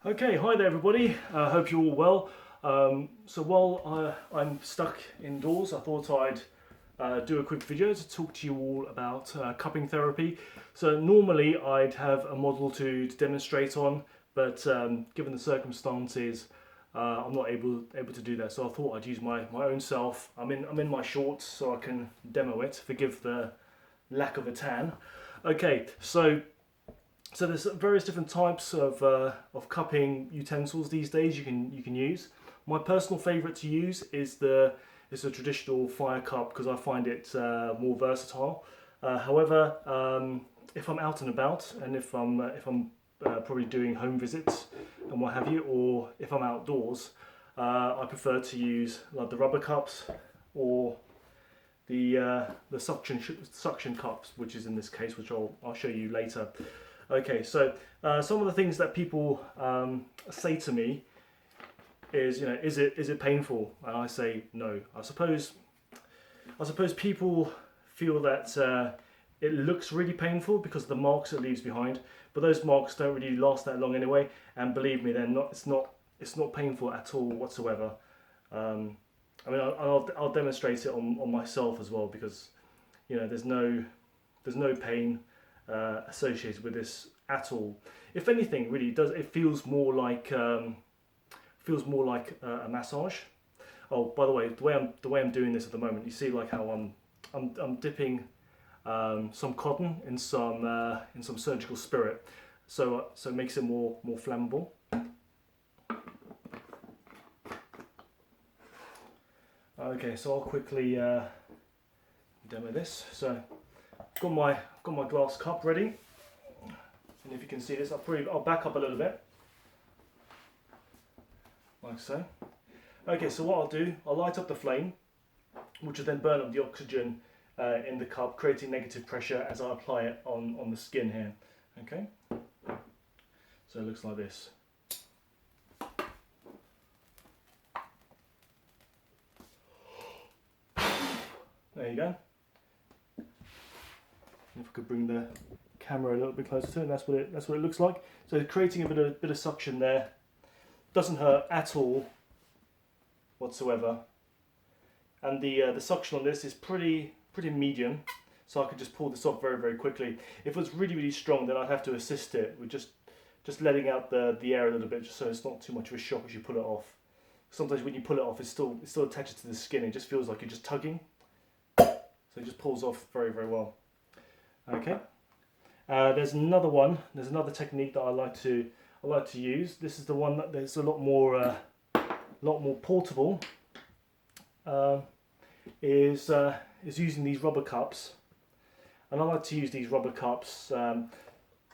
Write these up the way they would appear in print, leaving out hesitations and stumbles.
Okay, hi there everybody. Hope you're all well. So while I'm stuck indoors, I thought I'd do a quick video to talk to you all about cupping therapy. So normally I'd have a model to demonstrate on, but given the circumstances, I'm not able to do that. So I thought I'd use my own self. I'm in my shorts, so I can demo it. Forgive the lack of a tan. Okay, so there's various different types of cupping utensils these days you can use. My personal favourite to use is the traditional fire cup because I find it more versatile. However, if I'm out and about and if I'm probably doing home visits and what have you, or if I'm outdoors, I prefer to use like the rubber cups or the suction cups, which is in this case, which I'll show you later. Okay, so some of the things that people say to me is, is it painful? And I say no. I suppose people feel that it looks really painful because of the marks it leaves behind, but those marks don't really last that long anyway. And believe me, they're not. It's not painful at all whatsoever. I mean, I'll demonstrate it on myself as well because there's no pain associated with this at all. If anything, really, it feels more like a massage. Oh, by the way, the way I'm doing this at the moment, you see like how I'm dipping some cotton in some surgical spirit, so it makes it more flammable. Okay, so I'll quickly demo this. So got my glass cup ready, and if you can see this, I'll back up a little bit, like so. Okay, so what I'll do, I'll light up the flame, which will then burn up the oxygen in the cup, creating negative pressure as I apply it on the skin here. Okay, so it looks like this. There you go. If I could bring the camera a little bit closer to it, that's what it looks like. So creating a bit of suction there, doesn't hurt at all whatsoever, and the suction on this is pretty medium, so I could just pull this off very quickly. If it was really strong, then I'd have to assist it with just letting out the air a little bit, just so it's not too much of a shock as you pull it off. Sometimes when you pull it off, it's still attached to the skin. It just feels like you're just tugging, so it just pulls off very well. Okay. There's another technique that I like to use. This is the one that there's a lot more portable. Is using these rubber cups, and I like to use these rubber cups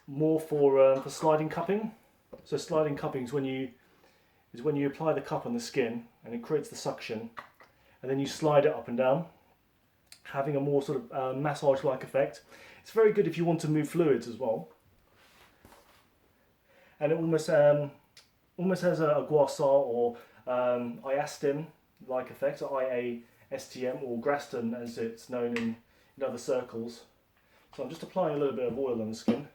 more for sliding cupping. So sliding cupping is when you apply the cup on the skin and it creates the suction, and then you slide it up and down, having a more sort of massage-like effect. It's very good if you want to move fluids as well, and it almost has a gua sha or iastim-like effect, or IASTM, or Graston as it's known in other circles. So I'm just applying a little bit of oil on the skin,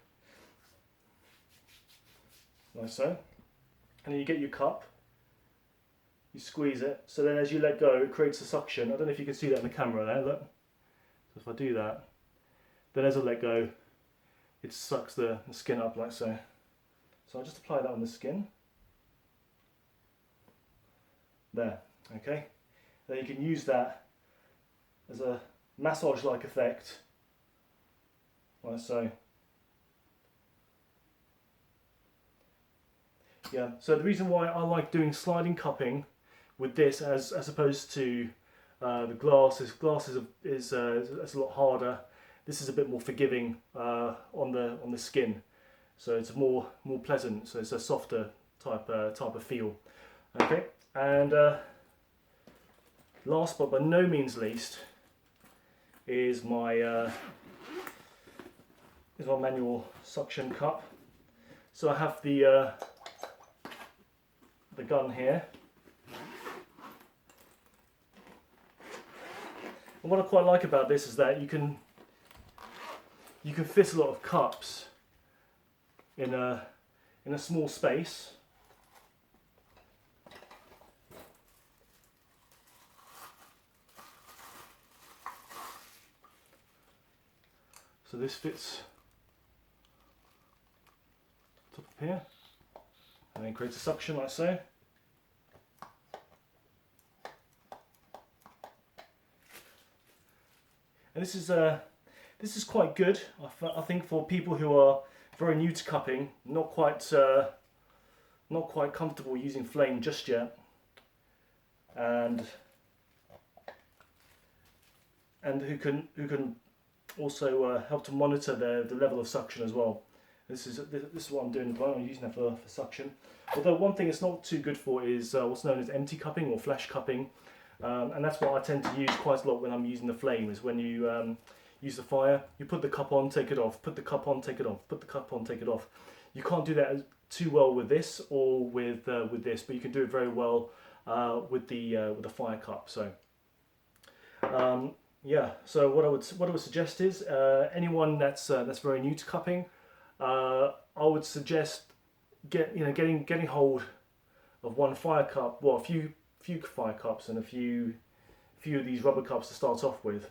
like so, and then you get your cup, you squeeze it, so then as you let go it creates a suction. I don't know if you can see that in the camera there, look. So if I do that, then as I let go, it sucks the skin up like so. So I just apply that on the skin. There, okay. Then you can use that as a massage-like effect, like so. Yeah, so the reason why I like doing sliding cupping with this as opposed to the glass is a lot harder. This is a bit more forgiving on the skin, so it's more pleasant. So it's a softer type of feel. Okay, and last but by no means least is my manual suction cup. So I have the gun here. And what I quite like about this is that you can fit a lot of cups in a small space, So this fits top of here, and then creates a suction like so. And this is quite good, I think, for people who are very new to cupping, not quite comfortable using flame just yet, and who can also help to monitor the level of suction as well. This is what I'm doing at the moment. I'm using that for suction. Although one thing it's not too good for is what's known as empty cupping or flash cupping, and that's what I tend to use quite a lot when I'm using the flame. Is when you use the fire, you put the cup on, take it off, put the cup on, take it off, put the cup on, take it off. You can't do that too well with this or with this, but you can do it very well with the fire cup. So. Yeah, so what I would suggest is anyone that's very new to cupping, I would suggest getting hold of one fire cup, well, a few fire cups and a few of these rubber cups to start off with.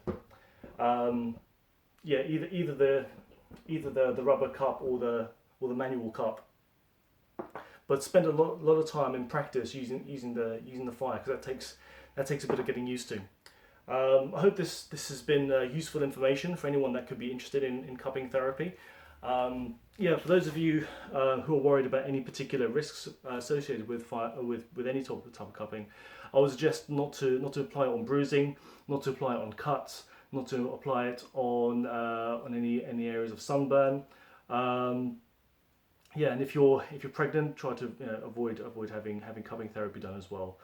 Yeah, either the rubber cup or the manual cup. But spend a lot of time in practice using the fire, because that takes a bit of getting used to. I hope this has been useful information for anyone that could be interested in cupping therapy. Yeah, for those of you who are worried about any particular risks associated with any type of cupping, I would suggest not to apply it on bruising, not to apply it on cuts, not to apply it on any areas of sunburn. Yeah, and if you're pregnant, try to avoid having cupping therapy done as well.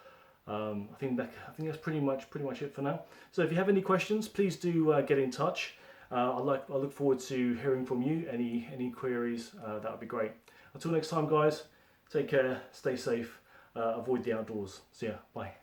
I think that's pretty much it for now. So if you have any questions, please do get in touch. I look forward to hearing from you. Any queries, that would be great. Until next time, guys, take care, stay safe, avoid the outdoors. See ya, bye.